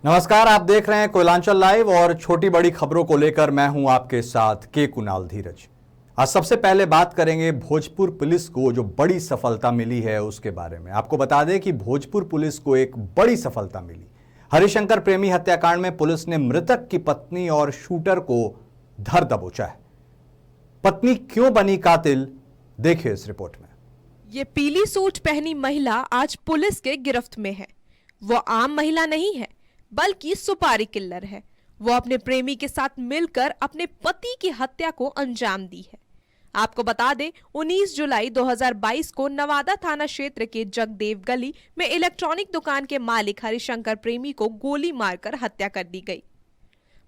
नमस्कार, आप देख रहे हैं कोयलांचल लाइव और छोटी बड़ी खबरों को लेकर मैं हूं आपके साथ के कुणाल धीरज। आज सबसे पहले बात करेंगे भोजपुर पुलिस को जो बड़ी सफलता मिली है उसके बारे में। आपको बता दें कि भोजपुर पुलिस को एक बड़ी सफलता मिली। हरिशंकर प्रेमी हत्याकांड में पुलिस ने मृतक की पत्नी और शूटर को धर दबोचा है। पत्नी क्यों बनी कातिल, देखिए इस रिपोर्ट में। ये पीली सूट पहनी महिला आज पुलिस के गिरफ्त में है। वो आम महिला नहीं है बल्कि सुपारी किल्लर है। वो अपने प्रेमी के साथ मिलकर अपने पति की हत्या को अंजाम दी है। आपको बता दें 19 जुलाई 2022 को नवादा थाना क्षेत्र के जगदेव गली में इलेक्ट्रॉनिक दुकान के मालिक हरिशंकर प्रेमी को गोली मारकर हत्या कर दी गई।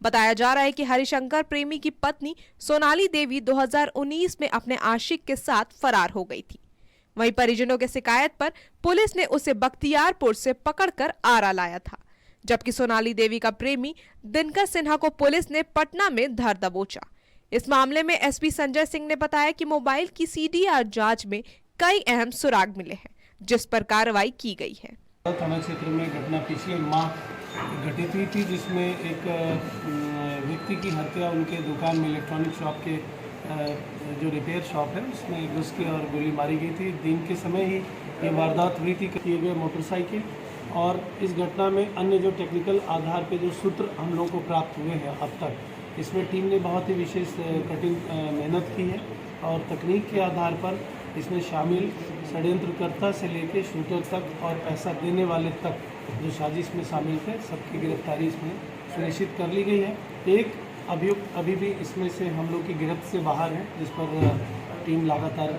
बताया जा रहा है कि हरिशंकर प्रेमी की पत्नी सोनाली देवी 2019 में अपने आशिक के साथ फरार हो गई थी। वहीं परिजनों की शिकायत पर पुलिस ने उसे बख्तियारपुर से पकड़कर आरा लाया था, जबकि सोनाली देवी का प्रेमी दिनकर सिन्हा को पुलिस ने पटना में धर दबोचा। इस मामले में एसपी संजय सिंह ने बताया कि मोबाइल की सीडीआर जांच में कई अहम सुराग मिले हैं, जिस पर कार्रवाई की गई है। थाना क्षेत्र में घटना पिछले माह घटित हुई थी, जिसमें एक व्यक्ति की हत्या उनके दुकान में इलेक्ट्रॉनिक शॉप के जो रिपेयर शॉप है उसमें घुस के और गोली मारी गई थी। दिन के समय ही ये वारदात हुई थी। किए गए मोटरसाइकिल और इस घटना में अन्य जो टेक्निकल आधार पे जो सूत्र हम लोगों को प्राप्त हुए हैं अब तक, इसमें टीम ने बहुत ही विशेष कठिन मेहनत की है और तकनीक के आधार पर इसमें शामिल षड्यंत्रकर्ता से लेकर शूटर तक और पैसा देने वाले तक जो साजिश में शामिल थे, सबकी गिरफ्तारी इसमें सुनिश्चित कर ली गई है। एक अभियुक्त अभी भी इसमें से हम लोग की गिरफ्त से बाहर है, जिस पर टीम लगातार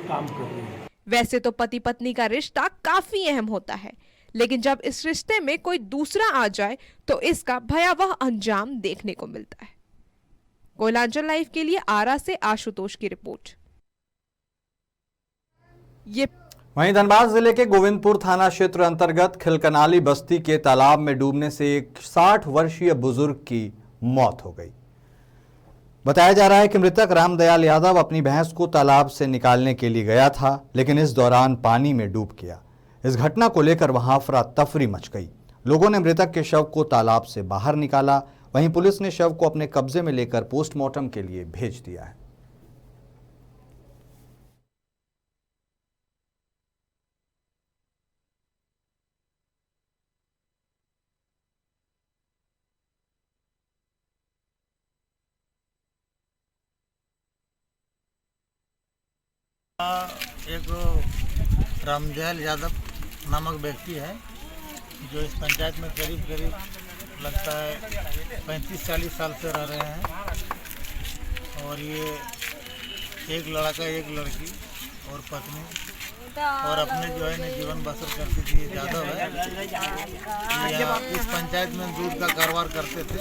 काम कर रही है। वैसे तो पति पत्नी का रिश्ता काफी अहम होता है, लेकिन जब इस रिश्ते में कोई दूसरा आ जाए तो इसका भयावह अंजाम देखने को मिलता है। कोयलांचल लाइव के लिए आरा से आशुतोष की रिपोर्ट। वहीं धनबाद जिले के गोविंदपुर थाना क्षेत्र अंतर्गत खिलकनाली बस्ती के तालाब में डूबने से एक 60 वर्षीय बुजुर्ग की मौत हो गई। बताया जा रहा है कि मृतक रामदयाल यादव अपनी भैंस को तालाब से निकालने के लिए गया था, लेकिन इस दौरान पानी में डूब गया। इस घटना को लेकर वहां अफरा तफरी मच गई। लोगों ने मृतक के शव को तालाब से बाहर निकाला। वहीं पुलिस ने शव को अपने कब्जे में लेकर पोस्टमार्टम के लिए भेज दिया है। एक रामदयाल यादव नामक व्यक्ति है जो इस पंचायत में करीब करीब लगता है 35-40 साल से रह रहे हैं और ये एक लड़का एक लड़की और पत्नी और अपने जो है जीवन बसर करती थी। यादव है, यहाँ इस पंचायत में दूध का कारोबार करते थे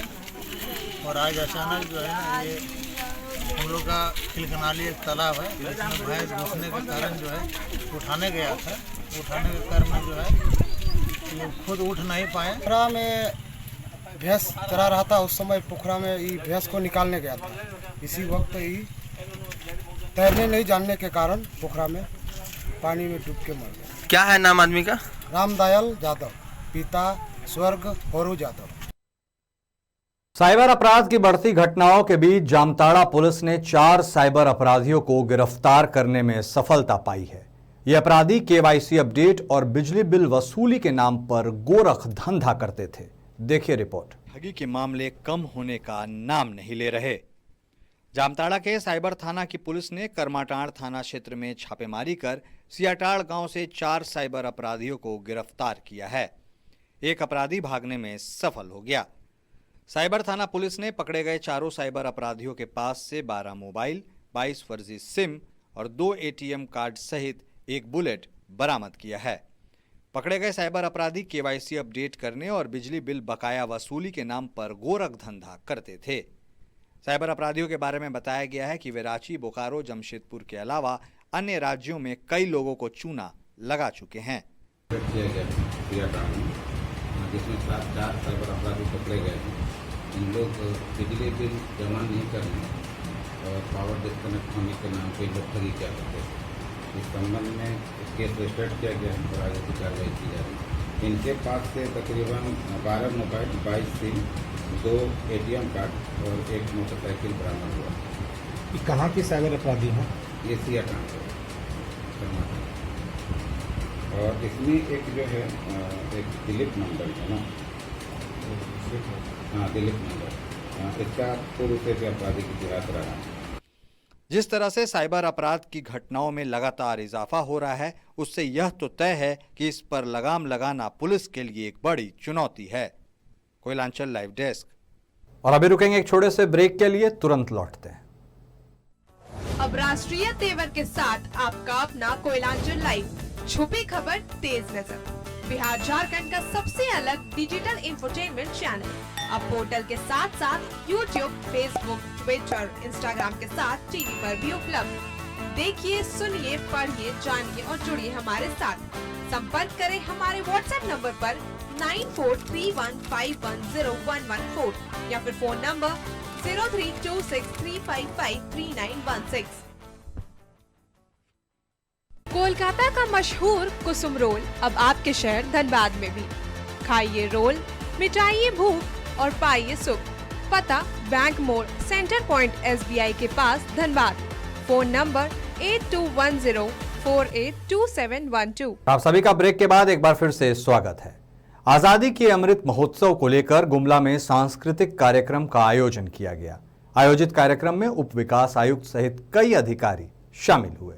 और आज अचानक जो है ना ये हम लोग का खिलकनाली एक तालाब है, इसमें भैंस घुसने के कारण जो है उठाने गया था। उठाने के कारण में जो है ये खुद उठ नहीं पाए। पोखरा में भैंस चरा रहा था, उस समय पोखरा में ये भैंस को निकालने गया था। इसी वक्त ये तैरने नहीं जानने के कारण पोखरा में पानी में डूब के मर गया। क्या है नाम आदमी का? रामदयाल यादव, पिता स्वर्ग होरू यादव। साइबर अपराध की बढ़ती घटनाओं के बीच जामताड़ा पुलिस ने 4 साइबर अपराधियों को गिरफ्तार करने में सफलता पाई है। ये अपराधी केवाईसी अपडेट और बिजली बिल वसूली के नाम पर गोरख धंधा करते थे। देखिए रिपोर्ट। ठगी के मामले कम होने का नाम नहीं ले रहे। जामताड़ा के साइबर थाना की पुलिस ने करमाटाड़ थाना क्षेत्र में छापेमारी कर सियाटाड़ गांव से 4 साइबर अपराधियों को गिरफ्तार किया है। एक अपराधी भागने में सफल हो गया। साइबर थाना पुलिस ने पकड़े गए चारों साइबर अपराधियों के पास से 12 मोबाइल, 22 फर्जी सिम और 2 एटीएम कार्ड सहित एक बुलेट बरामद किया है। पकड़े गए साइबर अपराधी केवाईसी अपडेट करने और बिजली बिल बकाया वसूली के नाम पर गोरख धंधा करते थे। साइबर अपराधियों के बारे में बताया गया है कि वे रांची, बोकारो, जमशेदपुर के अलावा अन्य राज्यों में कई लोगों को चूना लगा चुके हैं। जिसमें 4 साइबर अपराधी पकड़े गए हैं। इन लोग बिजली बिल जमा नहीं करने और पावर डिस्कनेक्ट होने के नाम पे लोग ठगी क्या करते हैं। इस संबंध में केस रजिस्टर्ड किया गया है और आगे की कार्रवाई की जा रही है। इनके पास से तकरीबन 12 मोबाइल, 22 सिम, 2 ATM कार्ड और एक मोटरसाइकिल बरामद हुआ। ये कहाँ के साइबर अपराधी हैं? ये सिया काम है कर्नाटक। और इसमें एक जो है एक दिलीप मंडल है ना, हाँ दिलीप मंडल, इसका पूर्व से भी आपराधिक इतिहास रहा है। जिस तरह से साइबर अपराध की घटनाओं में लगातार इजाफा हो रहा है, उससे यह तो तय है कि इस पर लगाम लगाना पुलिस के लिए एक बड़ी चुनौती है। Koyalanchal live desk. और अभी रुकेंगे एक छोटे से ब्रेक के लिए, तुरंत लौटते हैं। अब राष्ट्रीय तेवर के साथ आपका अपना कोयलांचल लाइव, छुपी खबर तेज नजर, बिहार झारखंड का सबसे अलग डिजिटल इंफोटेनमेंट चैनल। अब पोर्टल के साथ साथ यूट्यूब, फेसबुक, ट्विटर, इंस्टाग्राम के साथ टीवी पर भी उपलब्ध। देखिए, सुनिए, पढ़िए, जानिए और जुड़िए हमारे साथ। संपर्क करें हमारे व्हाट्सएप नंबर पर 9431510114 या फिर फोन नंबर 032635533916। कोलकाता का मशहूर कुसुम रोल अब आपके शहर धनबाद में भी। खाइए रोल, मिटाइए भूख और पाइए सुख। पता बैंक मोड़, सेंटर पॉइंट SBI के पास, धनबाद। Phone number 8210482712। आप सभी का ब्रेक के बाद एक बार फिर से स्वागत है। आजादी के अमृत महोत्सव को लेकर गुमला में सांस्कृतिक कार्यक्रम का आयोजन किया गया। आयोजित कार्यक्रम में उप विकास आयुक्त सहित कई अधिकारी शामिल हुए।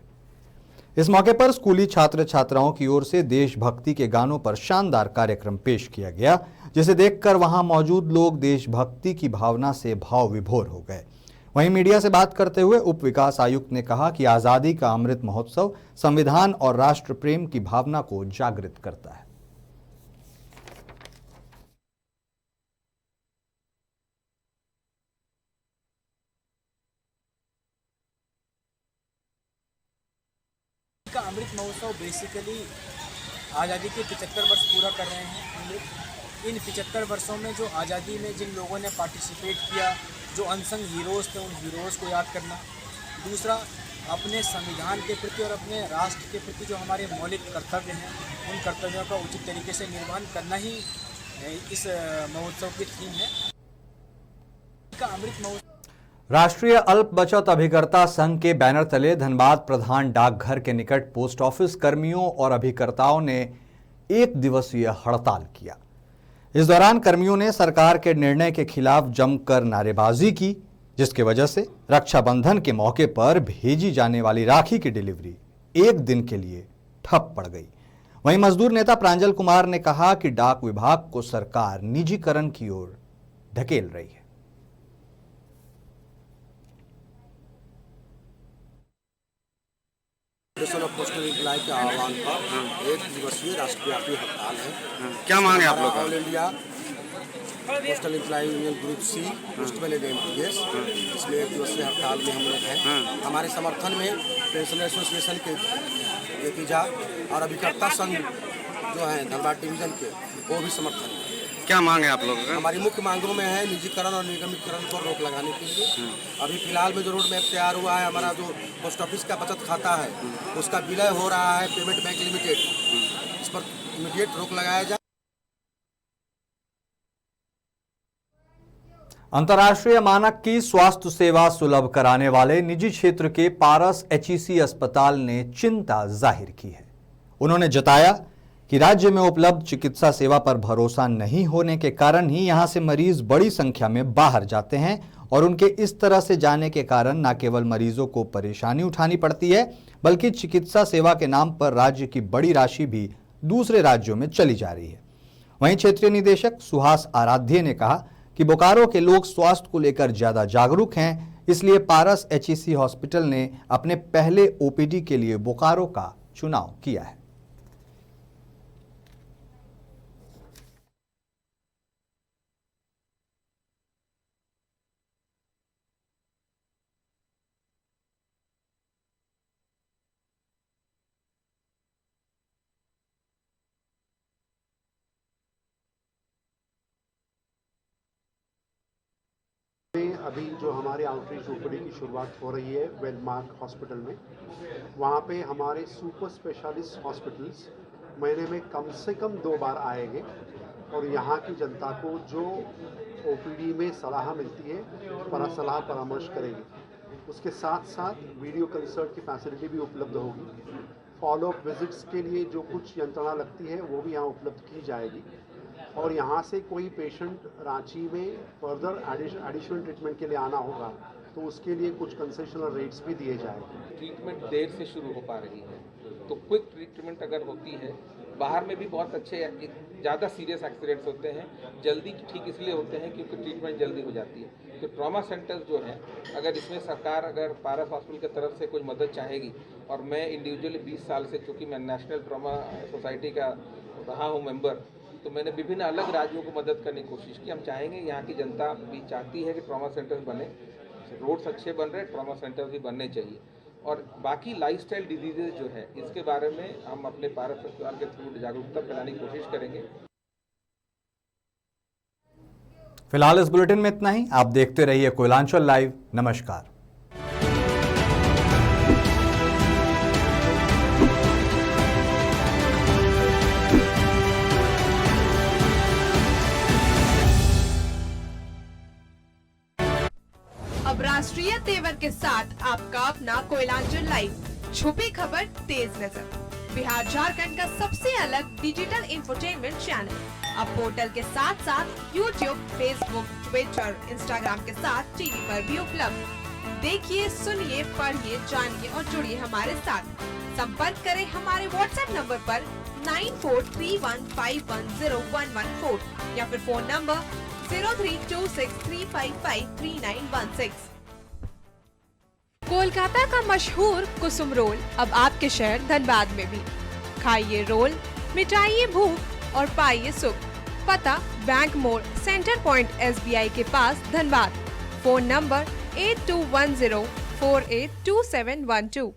इस मौके पर स्कूली छात्र छात्राओं की ओर से देशभक्ति के गानों पर शानदार कार्यक्रम पेश किया गया, जिसे देखकर वहां मौजूद लोग देशभक्ति की भावना से भाव विभोर हो गए। वहीं मीडिया से बात करते हुए उप विकास आयुक्त ने कहा कि आजादी का अमृत महोत्सव संविधान और राष्ट्र प्रेम की भावना को जागृत करता है। का अमृत महोत्सव बेसिकली आज़ादी के 75 वर्ष पूरा कर रहे हैं हम लोग। इन 75 वर्षों में जो आज़ादी में जिन लोगों ने पार्टिसिपेट किया, जो अनसंग हीरोज़ थे, उन हीरोज़ को याद करना। दूसरा, अपने संविधान के प्रति और अपने राष्ट्र के प्रति जो हमारे मौलिक कर्तव्य हैं, उन कर्तव्यों का उचित तरीके से निर्वहन करना ही इस महोत्सव की थीम है। का अमृत महोत्सव राष्ट्रीय अल्प बचत अभिकर्ता संघ के बैनर तले धनबाद प्रधान डाकघर के निकट पोस्ट ऑफिस कर्मियों और अभिकर्ताओं ने एक दिवसीय हड़ताल किया। इस दौरान कर्मियों ने सरकार के निर्णय के खिलाफ जमकर नारेबाजी की, जिसकी वजह से रक्षाबंधन के मौके पर भेजी जाने वाली राखी की डिलीवरी एक दिन के लिए ठप पड़ गई। वहीं मजदूर नेता प्रांजल कुमार ने कहा कि डाक विभाग को सरकार निजीकरण की ओर ढकेल रही है। फेडरेशन ऑफ पोस्टल एम्प्लॉय के आह्वान पर एक दिवसीय राष्ट्रव्यापी हड़ताल है। क्या मांग है आप लोग? All India postal employee union group C, postman and employees, इसमें एक दिवसीय हड़ताल में हम लोग हैं। हमारे समर्थन में पेंशनर एसोसिएशन के एपीजा और अभिकर्ता संघ जो है धनबाद डिवीजन के, वो भी समर्थन है। क्या मांग है आप लोगों का? हमारी मुख्य मांगों में है निजीकरण और निगमीकरण पर रोक लगाने के लिए। अभी फिलहाल में जो रोड मैप तैयार हुआ है, हमारा जो पोस्ट ऑफिस का बचत खाता है उसका विलय हो रहा है पेमेंट बैंक लिमिटेड, इस पर इमीडिएट रोक लगाया जाए। अंतर्राष्ट्रीय मानक की स्वास्थ्य सेवा सुलभ कराने वाले निजी क्षेत्र के पारस HEC अस्पताल ने चिंता जाहिर की है। उन्होंने जताया कि राज्य में उपलब्ध चिकित्सा सेवा पर भरोसा नहीं होने के कारण ही यहां से मरीज बड़ी संख्या में बाहर जाते हैं और उनके इस तरह से जाने के कारण न केवल मरीजों को परेशानी उठानी पड़ती है, बल्कि चिकित्सा सेवा के नाम पर राज्य की बड़ी राशि भी दूसरे राज्यों में चली जा रही है। वहीं क्षेत्रीय निदेशक सुहास आराध्य ने कहा कि बोकारो के लोग स्वास्थ्य को लेकर ज्यादा जागरूक हैं, इसलिए पारस HEC हॉस्पिटल ने अपने पहले OPD के लिए बोकारो का चुनाव किया है। अभी जो हमारे आउटरीच OPD की शुरुआत हो रही है वेलमार्क हॉस्पिटल में, वहाँ पे हमारे सुपर स्पेशलिस्ट हॉस्पिटल्स महीने में कम से कम 2 बार आएंगे और यहाँ की जनता को जो ओपीडी में सलाह मिलती है सलाह परामर्श करेंगे। उसके साथ साथ वीडियो कंसल्ट की फैसिलिटी भी उपलब्ध होगी। फॉलोअप विजिट्स के लिए जो कुछ यंत्रणा लगती है वो भी यहाँ उपलब्ध की जाएगी और यहाँ से कोई पेशेंट रांची में फर्दर एडिशनल ट्रीटमेंट के लिए आना होगा तो उसके लिए कुछ कंसेशनल रेट्स भी दिए जाएंगे। ट्रीटमेंट देर से शुरू हो पा रही है तो क्विक ट्रीटमेंट अगर होती है, बाहर में भी बहुत अच्छे ज़्यादा सीरियस एक्सीडेंट्स होते हैं जल्दी ठीक इसलिए होते हैं क्योंकि ट्रीटमेंट जल्दी हो जाती है। तो ट्रॉमा सेंटर्स जो हैं, अगर इसमें सरकार अगर पारस हॉस्पिटल की तरफ से कोई मदद चाहेगी, और मैं इंडिविजुअली 20 साल से, चूँकि मैं नेशनल ट्रॉमा सोसाइटी का रहा हूँ मेंबर, तो मैंने विभिन्न अलग राज्यों को मदद करने की कोशिश की। हम चाहेंगे, यहाँ की जनता भी चाहती है कि ट्रॉमा सेंटर्स बने, रोड्स अच्छे बन रहे, ट्रॉमा सेंटर्स भी बनने चाहिए। और बाकी लाइफस्टाइल डिजीजेज जो है इसके बारे में हम अपने पारस अस्पताल के थ्रू जागरूकता फैलाने की कोशिश करेंगे। फिलहाल इस बुलेटिन में इतना ही। आप देखते रहिए कोयलांचल लाइव। नमस्कार। अब राष्ट्रीय तेवर के साथ आपका अपना कोयलांचल लाइव, छुपी खबर तेज नजर, बिहार झारखंड का सबसे अलग डिजिटल इंफोटेनमेंट चैनल। अब पोर्टल के साथ साथ यूट्यूब, फेसबुक, ट्विटर, इंस्टाग्राम के साथ टीवी पर भी उपलब्ध। देखिए, सुनिए, पढ़िए, जानिए और जुड़िए हमारे साथ। संपर्क करें हमारे व्हाट्सएप नंबर पर 9431510114 या फिर फोन नंबर 032635533916। कोलकाता का मशहूर कुसुम रोल अब आपके शहर धनबाद में भी। खाइए रोल, मिटाइए भूख और पाइए सुख। पता बैंक मोड़, सेंटर पॉइंट SBI के पास, धनबाद। Phone number 8210482712।